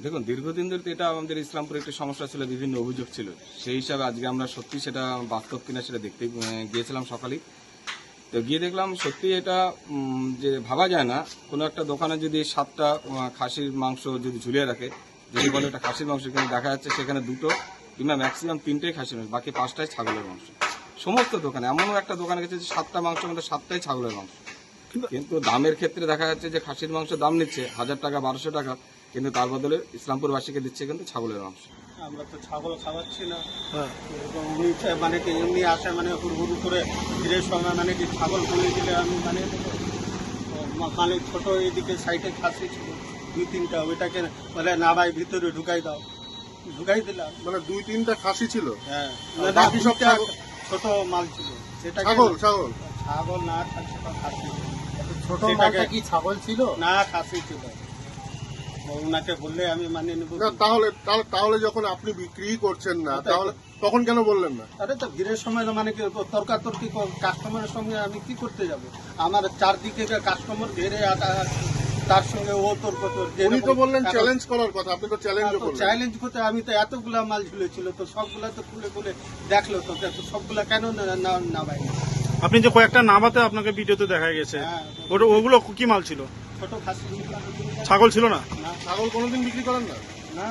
দেখুন, দীর্ঘদিন ধরে তো এটা আমাদের ইসলামপুরে একটা সমস্যা ছিল, বিভিন্ন অভিযোগ ছিল। সেই হিসাবে আজকে আমরা সত্যি সেটা বাস্তব কিনা সেটা দেখতে গিয়েছিলাম সকালেই। তো গিয়ে দেখলাম সত্যি এটা যে ভাবা যায় না, কোনো একটা দোকানে যদি 7টা খাসির মাংস যদি ঝুলিয়ে রাখে, যদি বলে এটা খাসির মাংস, কিন্তু দেখা যাচ্ছে সেখানে 2টো কিংবা ম্যাক্সিমাম 3টেই খাসির মাংস, বাকি 5টাই ছাগলের মাংস। সমস্ত দোকানে এমনও একটা দোকানে গেছে যে 7টা মাংসের মধ্যে 7টাই ছাগলের মাংস। কিন্তু দামের ক্ষেত্রে দেখা যাচ্ছে যে খাসির মাংস দাম নিচ্ছে 1000 টাকা 1200 টাকা, কিন্তু তার বদলে ইসলামপুরবাসীকে দিচ্ছে কিন্তু ছাগলের মাংস। আমরা তো ছাগল খাওয়াচ্ছি না। এবং উনি মানে কি এমনি আসে মানে হুড় করে ভিড়ের সময় মানে কি ছাগল বলে দিলে আমি মানে দেবো। মানে ছোট এদিকে সাইডে খাসি ছিল 2-3টা, ওইটাকে বলে না ভাই ভিতরে ঢুকাই দাও, ঢুকাই দিলাম। মানে 2-3টা খাসি ছিল। হ্যাঁ, আর বাকি সব ছাগল? ছোট মাল ছিল সেটা ছাগল ছাগল না খাসি। ছোট সেটাকে- মালটা কি ছাগল ছিল? না খাসি ছিল। ওনাকে বললে আমি মানিয়ে নেবো। না, তাহলে যখন আপনি বিক্রি করছেন না, তাহলে তখন কেন বললেন না? আরে তো ভিড়ের সময় মানে কি তর্কাতর্কি কাস্টমারের সঙ্গে আমি কি করতে যাব? আমার চারদিকে কাস্টমার ঘেরে তার সঙ্গে ও তর্ক উনি তো বললেন চ্যালেঞ্জ করার কথা, আপনি তো চ্যালেঞ্জও করলেন। চ্যালেঞ্জ করতে আমি তো এতগুলা মাল ঝুলেছিল, তো সবগুলা তো খুলে খুলে দেখলো, তো সবগুলা কেন না ভাই? আপনি যে কয়েকটা নামাতে আপনাকে ভিডিওতে দেখা গেছে, হ্যাঁ, ওগুলো কি মাল ছিল? ছোট খাসি ছাগল ছিল না? না ছাগল কোনোদিন বিক্রি করেন না? না